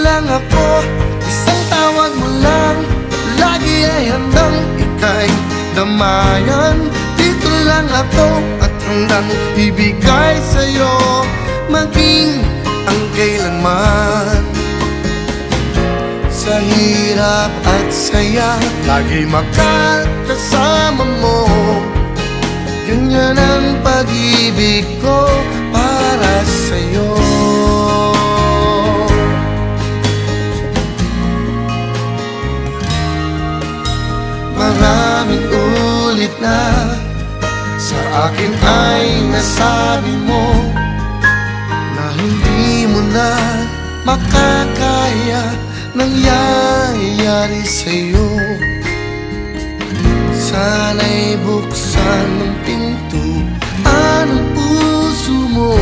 lang ako, isang tawag mo lang, lagi ay handang ika'y damayan. Dito lang ako at handang ibigay sa'yo, maging ang kailanman. Sa hirap at saya, lagi makakasama mo. Ganyan ang pag-ibig ko para sa'yo. Maraming ulit na sa akin ay nasabi mo na hindi mo na makakaya nangyayari sa'yo. Sana'y buksan ng pintuan ng puso mo.